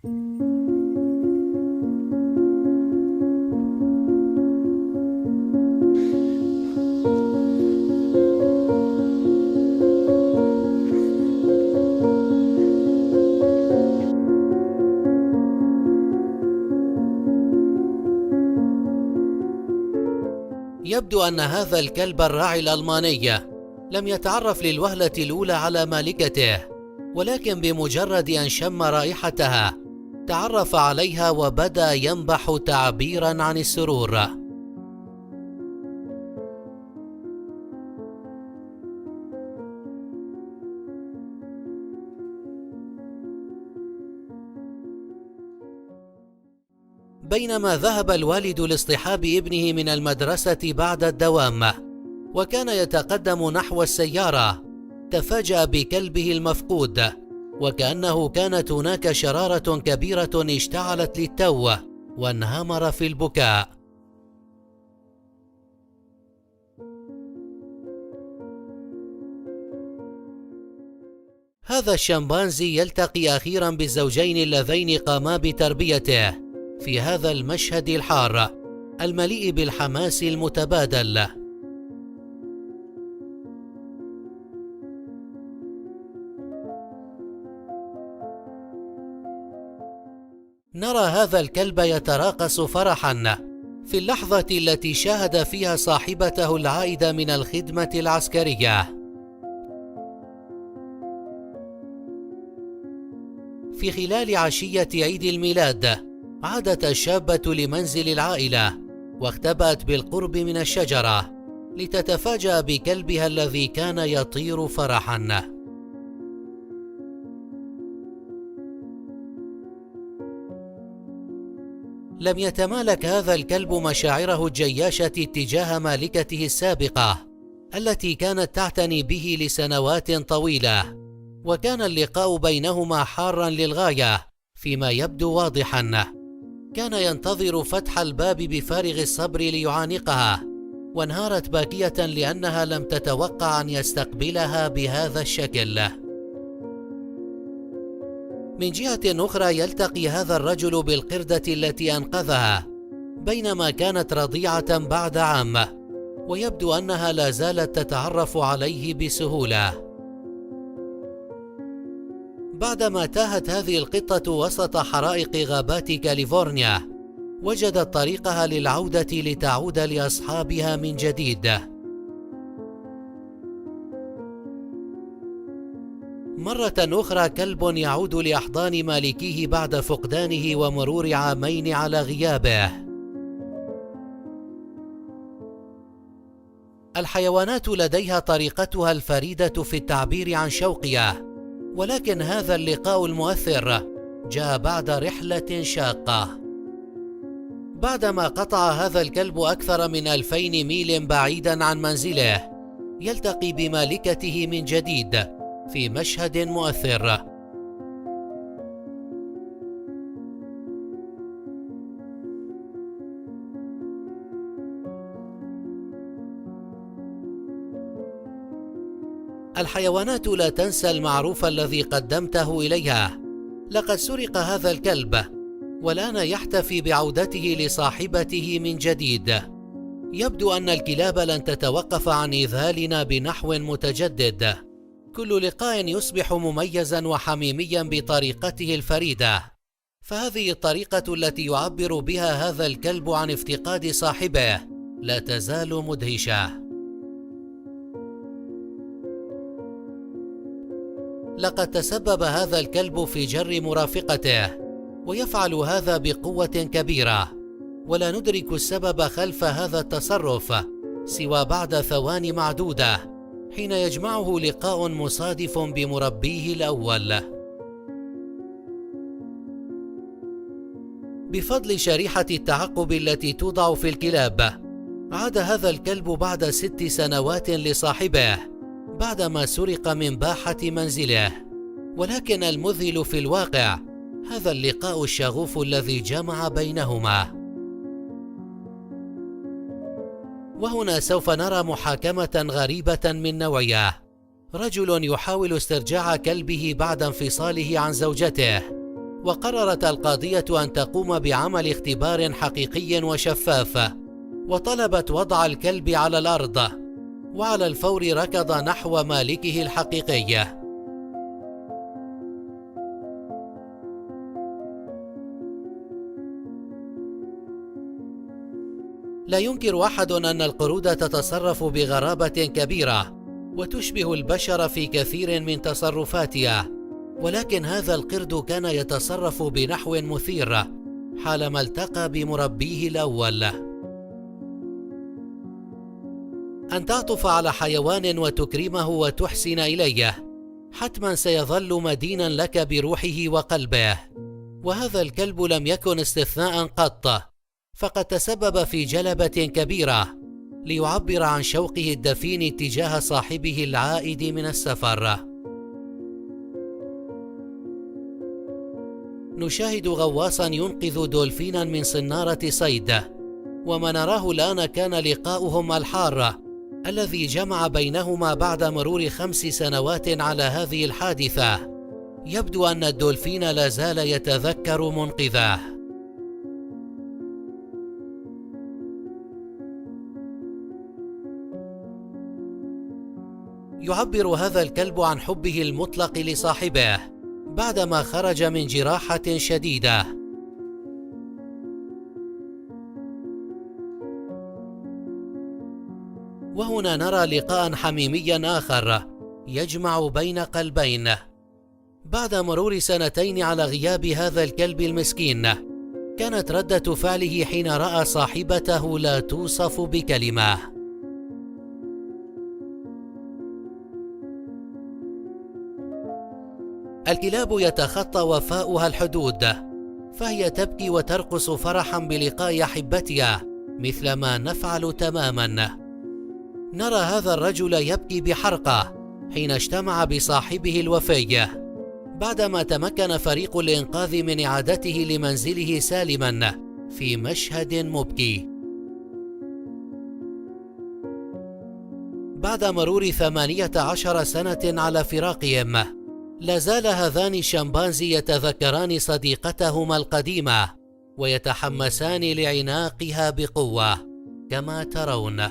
يبدو أن هذا الكلب الراعي الألماني لم يتعرف للوهلة الأولى على مالكته، ولكن بمجرد أن شم رائحتها تعرف عليها وبدأ ينبح تعبيرا عن السرور. بينما ذهب الوالد لاصطحاب ابنه من المدرسة بعد الدوام، وكان يتقدم نحو السيارة، تفاجأ بكلبه المفقود، وكأنه كانت هناك شرارة كبيرة اشتعلت للتو، وانهمر في البكاء. هذا الشمبانزي يلتقي أخيرا بالزوجين اللذين قاما بتربيته في هذا المشهد الحار المليء بالحماس المتبادل. نرى هذا الكلب يتراقص فرحا في اللحظة التي شاهد فيها صاحبته العائدة من الخدمة العسكرية. في خلال عشية عيد الميلاد عادت الشابة لمنزل العائلة واختبأت بالقرب من الشجرة لتتفاجأ بكلبها الذي كان يطير فرحا. لم يتمالك هذا الكلب مشاعره الجياشة تجاه مالكته السابقة التي كانت تعتني به لسنوات طويلة، وكان اللقاء بينهما حارا للغاية فيما يبدو واضحا. كان ينتظر فتح الباب بفارغ الصبر ليعانقها، وانهارت باكية لأنها لم تتوقع أن يستقبلها بهذا الشكل. من جهة أخرى يلتقي هذا الرجل بالقردة التي أنقذها بينما كانت رضيعة بعد عام، ويبدو أنها لا زالت تتعرف عليه بسهولة. بعدما تاهت هذه القطة وسط حرائق غابات كاليفورنيا، وجدت طريقها للعودة لتعود لأصحابها من جديد. مرة أخرى كلب يعود لأحضان مالكيه بعد فقدانه ومرور عامين على غيابه. الحيوانات لديها طريقتها الفريدة في التعبير عن شوقها، ولكن هذا اللقاء المؤثر جاء بعد رحلة شاقة. بعدما قطع هذا الكلب أكثر من 2000 ميل بعيدا عن منزله، يلتقي بمالكته من جديد في مشهد مؤثر. الحيوانات لا تنسى المعروف الذي قدمته إليها. لقد سرق هذا الكلب، والآن يحتفي بعودته لصاحبته من جديد. يبدو أن الكلاب لن تتوقف عن إذهالنا بنحو متجدد. كل لقاء يصبح مميزا وحميميا بطريقته الفريدة، فهذه الطريقة التي يعبر بها هذا الكلب عن افتقاد صاحبه لا تزال مدهشة. لقد تسبب هذا الكلب في جر مرافقته، ويفعل هذا بقوة كبيرة، ولا ندرك السبب خلف هذا التصرف سوى بعد ثواني معدودة حين يجمعه لقاء مصادف بمربيه الأول. بفضل شريحة التعقب التي توضع في الكلاب، عاد هذا الكلب بعد 6 سنوات لصاحبه بعدما سرق من باحة منزله. ولكن المذهل في الواقع هذا اللقاء الشغوف الذي جمع بينهما. وهنا سوف نرى محاكمة غريبة من نوعها. رجل يحاول استرجاع كلبه بعد انفصاله عن زوجته، وقررت القاضية أن تقوم بعمل اختبار حقيقي وشفاف، وطلبت وضع الكلب على الأرض، وعلى الفور ركض نحو مالكه الحقيقي. لا ينكر أحد أن القرود تتصرف بغرابة كبيرة وتشبه البشر في كثير من تصرفاتها، ولكن هذا القرد كان يتصرف بنحو مثير حالما التقى بمربيه الأول. أن تعطف على حيوان وتكرمه وتحسن إليه حتما سيظل مدينا لك بروحه وقلبه، وهذا الكلب لم يكن استثناء قط، فقد تسبب في جلبة كبيرة ليعبر عن شوقه الدفين تجاه صاحبه العائد من السفر. نشاهد غواصا ينقذ دولفينا من صنارة صيد، وما نراه الآن كان لقاؤهم الحار الذي جمع بينهما بعد مرور 5 سنوات على هذه الحادثة. يبدو أن الدولفين لا زال يتذكر منقذه. يعبر هذا الكلب عن حبه المطلق لصاحبه بعدما خرج من جراحة شديدة. وهنا نرى لقاء حميميا آخر يجمع بين قلبين. بعد مرور 2 على غياب هذا الكلب المسكين، كانت ردة فعله حين رأى صاحبته لا توصف بكلمة. الكلاب يتخطى وفاؤها الحدود، فهي تبكي وترقص فرحا بلقاء أحبتها مثل ما نفعل تماما. نرى هذا الرجل يبكي بحرقة حين اجتمع بصاحبه الوفي بعدما تمكن فريق الإنقاذ من إعادته لمنزله سالما في مشهد مبكي. بعد مرور 18 سنة على فراقهم، لا زال هذان الشمبانزي يتذكران صديقتهما القديمة ويتحمسان لعناقها بقوة كما ترون.